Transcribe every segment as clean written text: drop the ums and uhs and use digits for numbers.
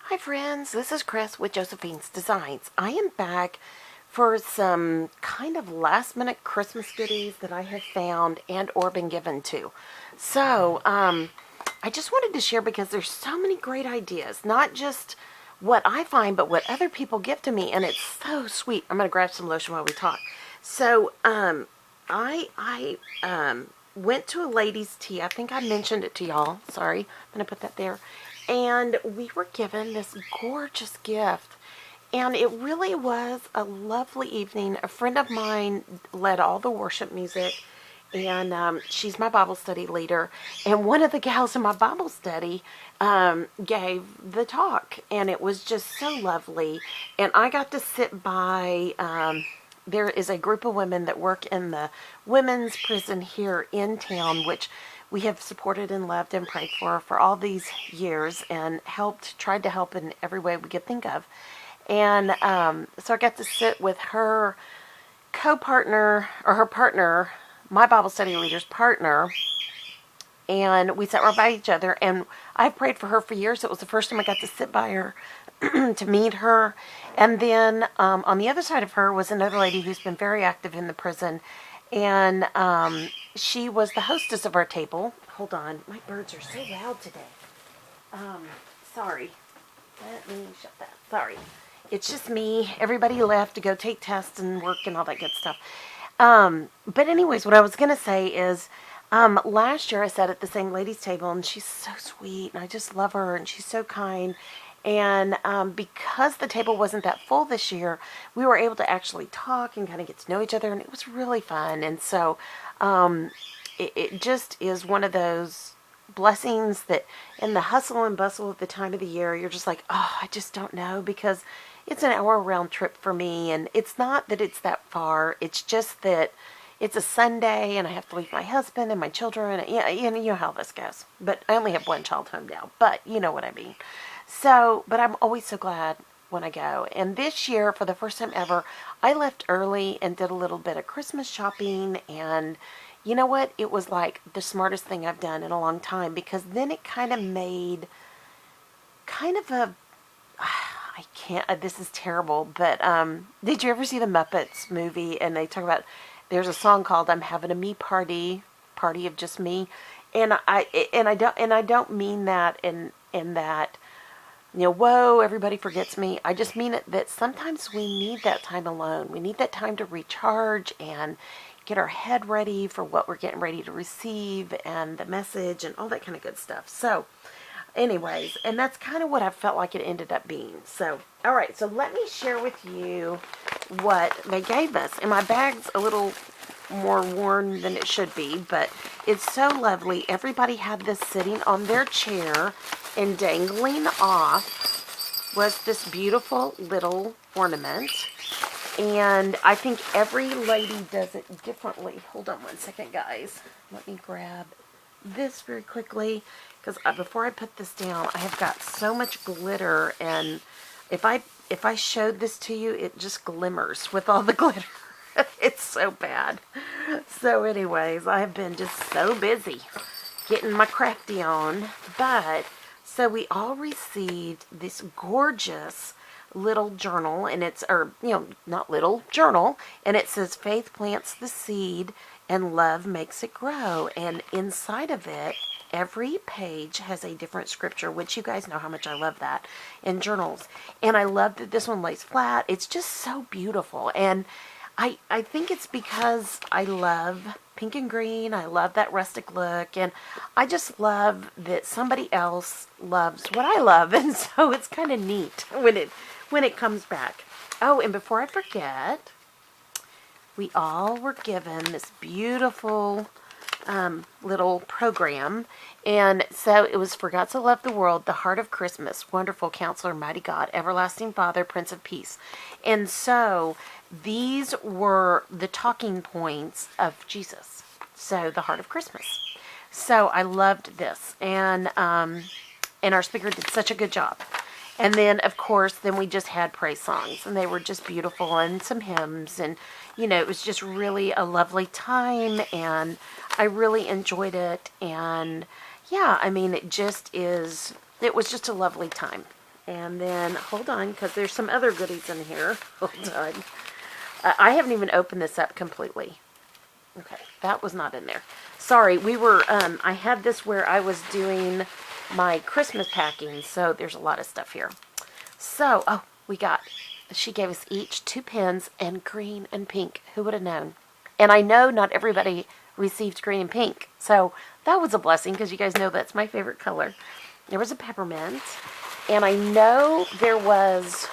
Hi friends, this is Chris with Josephine's Designs. I am back for some kind of last minute Christmas goodies that I have found and or been given to. So, I just wanted to share because there's so many great ideas, not just what I find, but what other people give to me, and it's so sweet. I'm going to grab some lotion while we talk. So, I went to a ladies' tea. I think I mentioned it to y'all. Sorry, I'm going to put that there. And we were given this gorgeous gift. And it really was a lovely evening. A friend of mine led all the worship music. And she's my Bible study leader. And one of the gals in my Bible study gave the talk. And it was just so lovely. And I got to sit by... there is a group of women that work in the women's prison here in town, which we have supported and loved and prayed for all these years and tried to help in every way we could think of. And so I got to sit with her co-partner, or her partner, my Bible study leader's partner, and we sat right by each other. And I've prayed for her for years. It was the first time I got to sit by her to meet her. And then on the other side of her was another lady who's been very active in the prison. And she was the hostess of our table. Hold on. My birds are so loud today. Sorry. Let me shut that. Sorry. It's just me. Everybody left to go take tests and work and all that good stuff. But anyways, what I was going to say is last year I sat at the same lady's table, and she's so sweet, and I just love her, and she's so kind. And because the table wasn't that full this year, we were able to actually talk and kind of get to know each other, and it was really fun. And so it just is one of those blessings that in the hustle and bustle of the time of the year, you're just like, oh, I just don't know, because it's an hour round trip for me. And it's not that it's that far. It's just that it's a Sunday and I have to leave my husband and my children. Yeah, you know how this goes. But I only have one child home now, but you know what I mean. So, but I'm always so glad when I go. And this year, for the first time ever, I left early and did a little bit of Christmas shopping. And you know what? It was like the smartest thing I've done in a long time, because then it kind of made kind of a, I can't, this is terrible, but did you ever see the Muppets movie? And they talk about, there's a song called "I'm Having a Me Party," party of just me. And I don't mean that in that, you know, whoa, everybody forgets me. I just mean it that sometimes we need that time alone. We need that time to recharge and get our head ready for what we're getting ready to receive and the message and all that kind of good stuff. So anyways, and that's kind of what I felt like it ended up being. So, all right, so let me share with you what they gave us. And my bag's a little more worn than it should be, but it's so lovely. Everybody had this sitting on their chair, and dangling off was this beautiful little ornament. And I think every lady does it differently. Hold on one second, guys. Let me grab this very quickly, because before I put this down, I have got so much glitter, and if I showed this to you, it just glimmers with all the glitter. It's so bad. So anyways, I have been just so busy getting my crafty on. But so we all received this gorgeous little journal, and it's, or you know, not little, journal, and it says faith plants the seed and love makes it grow. And inside of it, every page has a different scripture, which you guys know how much I love that in journals. And I love that this one lays flat. It's just so beautiful. And I think it's because I love pink and green. I love that rustic look. And I just love that somebody else loves what I love. And so it's kind of neat when it comes back. Oh, and before I forget, we all were given this beautiful little program. And so it was "For God So Loved the World, the Heart of Christmas, Wonderful Counselor, Mighty God, Everlasting Father, Prince of Peace." And so these were the talking points of Jesus. So the heart of Christmas. So I loved this. And our speaker did such a good job. And then, of course, then we just had praise songs, and they were just beautiful, and some hymns, and, you know, it was just really a lovely time, and I really enjoyed it. And yeah, I mean, it was just a lovely time. And then, hold on, because there's some other goodies in here. Hold on. I haven't even opened this up completely. Okay, that was not in there. Sorry, I had this where I was doing my Christmas packing, so there's a lot of stuff here. So, oh, she gave us each 2 pens and green and pink. Who would have known? And I know not everybody received green and pink, so that was a blessing because you guys know that's my favorite color. There was a peppermint, and I know there was,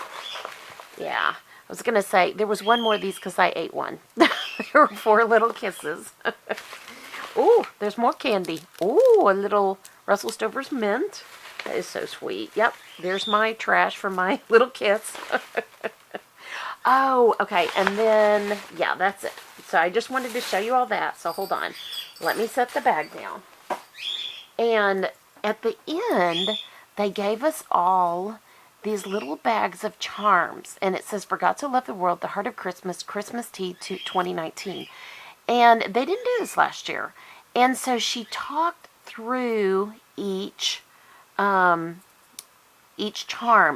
yeah, I was going to say, there was one more of these because I ate one. There were 4 little kisses. Ooh, there's more candy. Ooh, a little Russell Stover's mint. That is so sweet. Yep, there's my trash from my little kiss. Oh, okay, and then, yeah, that's it. So I just wanted to show you all that, so hold on. Let me set the bag down. And at the end, they gave us all these little bags of charms. And it says, "For God so loved the world, the heart of Christmas, Christmas Tea to 2019. And they didn't do this last year. And so she talked through each charm.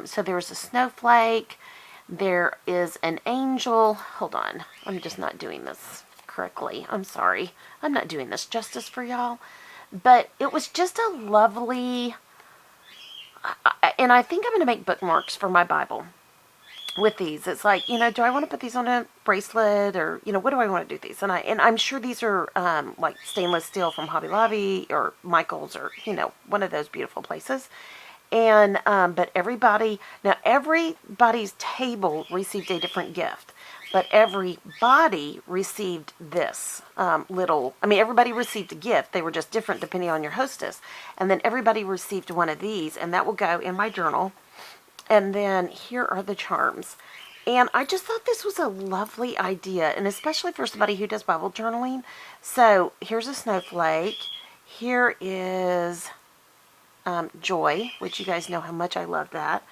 So there was a snowflake. There is an angel. Hold on. I'm just not doing this correctly. I'm sorry. I'm not doing this justice for y'all. But it was just a lovely, and I think I'm going to make bookmarks for my Bible with these. It's like, do I want to put these on a bracelet, or, what do I want to do with these? And I'm sure these are like stainless steel from Hobby Lobby or Michael's, or, one of those beautiful places. And, but everybody's table received a different gift. But everybody received this everybody received a gift. They were just different depending on your hostess. And then everybody received one of these, and that will go in my journal. And then here are the charms. And I just thought this was a lovely idea, and especially for somebody who does Bible journaling. So here's a snowflake. Here is joy, which you guys know how much I love that.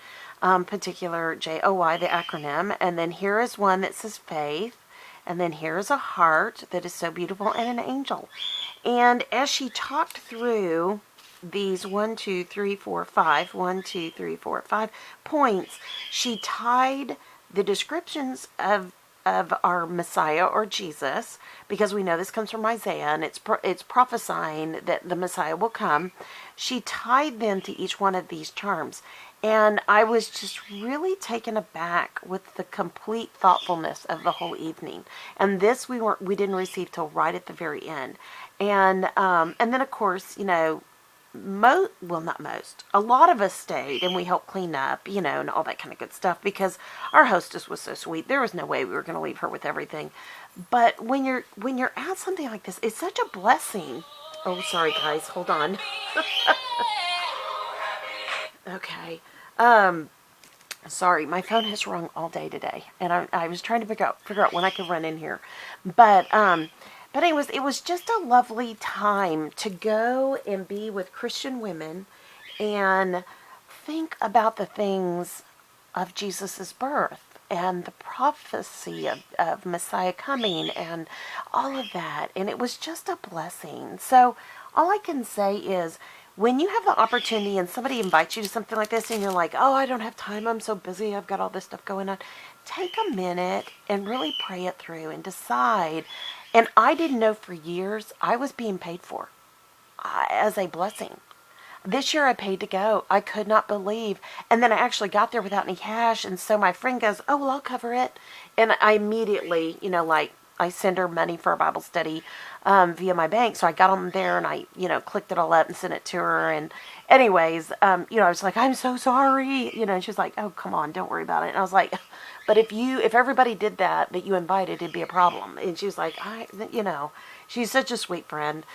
Particular JOY, the acronym. And then here is one that says faith. And then here is a heart that is so beautiful, and an angel. And as she talked through these 1, 2, 3, 4, 5, 1, 2, 3, 4, 5 points, she tied the descriptions of our Messiah, or Jesus, because we know this comes from Isaiah, and it's prophesying that the Messiah will come. She tied them to each one of these charms. And I was just really taken aback with the complete thoughtfulness of the whole evening. And this we didn't receive till right at the very end. And then of course, not most, a lot of us stayed, and we helped clean up, and all that kind of good stuff, because our hostess was so sweet. There was no way we were going to leave her with everything. But when you're at something like this, it's such a blessing. Oh, sorry guys, hold on. Okay. Sorry, my phone has rung all day today, and I was trying to figure out when I could run in here. But anyways, it was just a lovely time to go and be with Christian women and think about the things of Jesus's birth and the prophecy of Messiah coming and all of that. And it was just a blessing. So all I can say is, when you have the opportunity and somebody invites you to something like this and you're like, oh, I don't have time, I'm so busy, I've got all this stuff going on, take a minute and really pray it through and decide. And I didn't know for years I was being paid for as a blessing. This year I paid to go. I could not believe. And then I actually got there without any cash. And so my friend goes, oh, well, I'll cover it. And I immediately, I send her money for a Bible study via my bank. So I got on there and I, clicked it all up and sent it to her. And anyways, I was like, I'm so sorry. And she was like, oh, come on, don't worry about it. And I was like, but if everybody did that you invited, it'd be a problem. And she was like, she's such a sweet friend.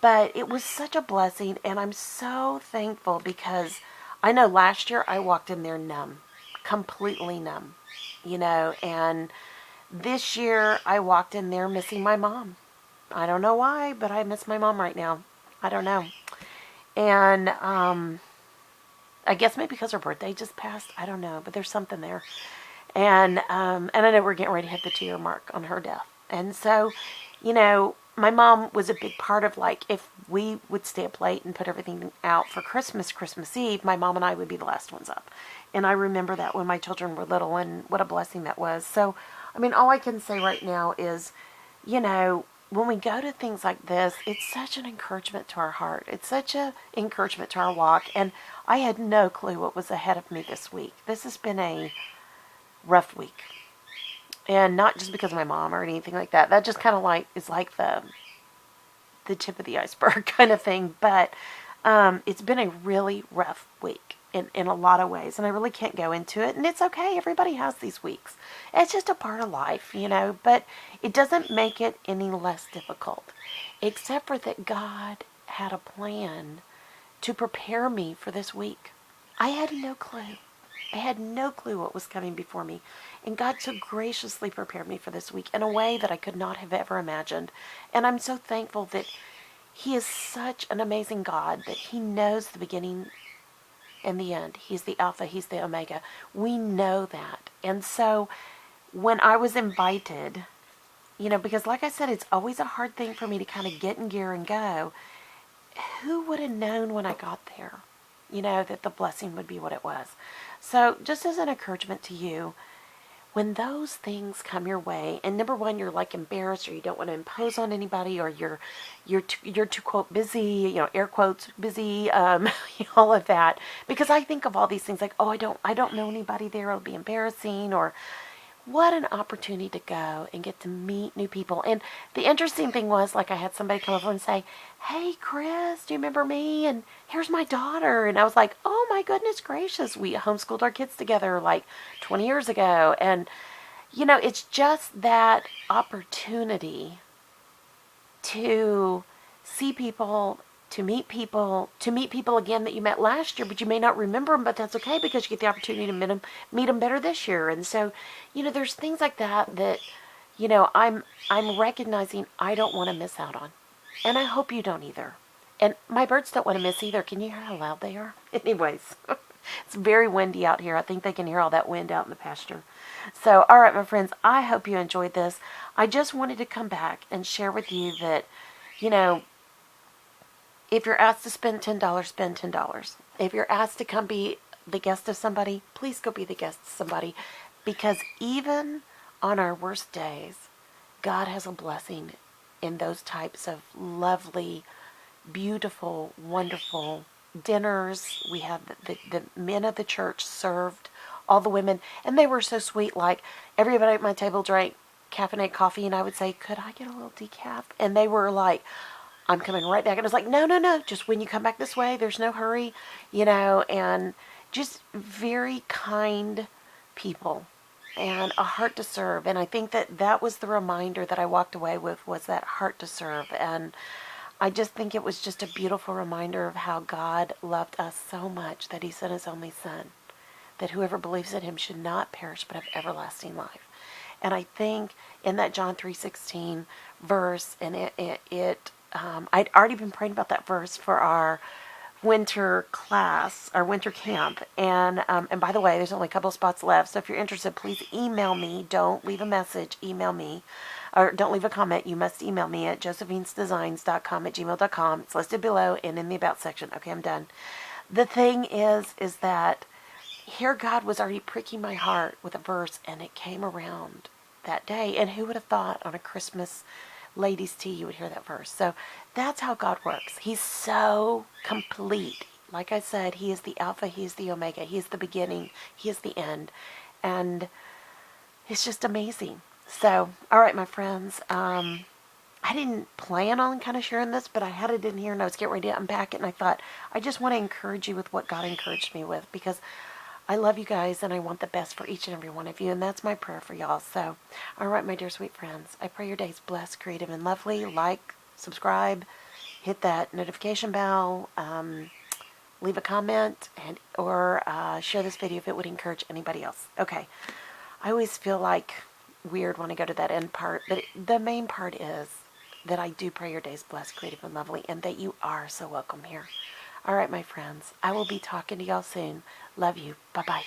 But it was such a blessing. And I'm so thankful, because I know last year I walked in there numb, completely numb, and this year I walked in there missing my mom. I don't know why, but I miss my mom right now. I don't know. And I guess maybe because her birthday just passed. I don't know, but there's something there. And I know we're getting ready to hit the 2-year mark on her death. And so, my mom was a big part of, like, if we would stay up late and put everything out for Christmas Eve, my mom and I would be the last ones up. And I remember that when my children were little, and what a blessing that was. So, I mean, all I can say right now is, you know, when we go to things like this, it's such an encouragement to our heart. It's such an encouragement to our walk. And I had no clue what was ahead of me this week. This has been a rough week. And not just because of my mom or anything like that. That just kind of like is like the tip of the iceberg kind of thing. But it's been a really rough week in a lot of ways. And I really can't go into it. And it's okay. Everybody has these weeks. It's just a part of life, you know. But it doesn't make it any less difficult. Except for that God had a plan to prepare me for this week. I had no clue. I had no clue what was coming before me. And God so graciously prepared me for this week in a way that I could not have ever imagined. And I'm so thankful that He is such an amazing God that He knows the beginning and the end. He's the Alpha, He's the Omega. We know that. And so when I was invited, you know, because like I said, it's always a hard thing for me to kind of get in gear and go. Who would have known when I got there, you know, that the blessing would be what it was? So just as an encouragement to you, when those things come your way, and number one, you're like embarrassed, or you don't want to impose on anybody, or you're too quote busy, you know, air quotes busy, all of that, because I think of all these things like, oh, I don't know anybody there, it'll be embarrassing, or what an opportunity to go and get to meet new people. And the interesting thing was, like, I had somebody come over and say, hey, Chris, do you remember me? And here's my daughter. And I was like, oh, my goodness gracious. We homeschooled our kids together like 20 years ago. And, you know, it's just that opportunity to see people, to meet people again that you met last year, but you may not remember them, but that's okay because you get the opportunity to meet them better this year. And so, you know, there's things like that, you know, I'm recognizing I don't want to miss out on. And I hope you don't either. And my birds don't want to miss either. Can you hear how loud they are? Anyways, it's very windy out here. I think they can hear all that wind out in the pasture. So, all right, my friends, I hope you enjoyed this. I just wanted to come back and share with you that, you know, if you're asked to spend $10, spend $10. If you're asked to come be the guest of somebody, please go be the guest of somebody. Because even on our worst days, God has a blessing in those types of lovely, beautiful, wonderful dinners. We had the men of the church served all the women, and they were so sweet. Like, everybody at my table drank caffeinated coffee, and I would say, could I get a little decaf? And they were like, I'm coming right back. And I was like, no, just when you come back this way, there's no hurry, you know, and just very kind people and a heart to serve. And I think that was the reminder that I walked away with, was that heart to serve. And I just think it was just a beautiful reminder of how God loved us so much that He sent His only Son, that whoever believes in Him should not perish but have everlasting life. And I think in that John 3:16 verse, and I'd already been praying about that verse for our winter class, our winter camp. And by the way, there's only a couple of spots left. So if you're interested, please email me. Don't leave a message. Email me. Or don't leave a comment. You must email me at josephinesdesigns.com@gmail.com. It's listed below and in the About section. Okay, I'm done. The thing is that here God was already pricking my heart with a verse, and it came around that day. And who would have thought on a Christmas ladies' tea you would hear that verse? So that's how God works. He's so complete. Like I said, He is the Alpha, He is the Omega, He is the beginning, He is the end. And it's just amazing. So, all right, my friends, I didn't plan on kind of sharing this, but I had it in here and I was getting ready to unpack it, and I thought, I just want to encourage you with what God encouraged me with, because I love you guys and I want the best for each and every one of you, and that's my prayer for y'all. So, all right, my dear sweet friends, I pray your day's blessed, creative, and lovely. Like, subscribe, hit that notification bell, leave a comment, or share this video if it would encourage anybody else. Okay, I always feel like weird when I go to that end part, but the main part is that I do pray your day's blessed, creative, and lovely, and that you are so welcome here. All right, my friends, I will be talking to y'all soon. Love you. Bye-bye.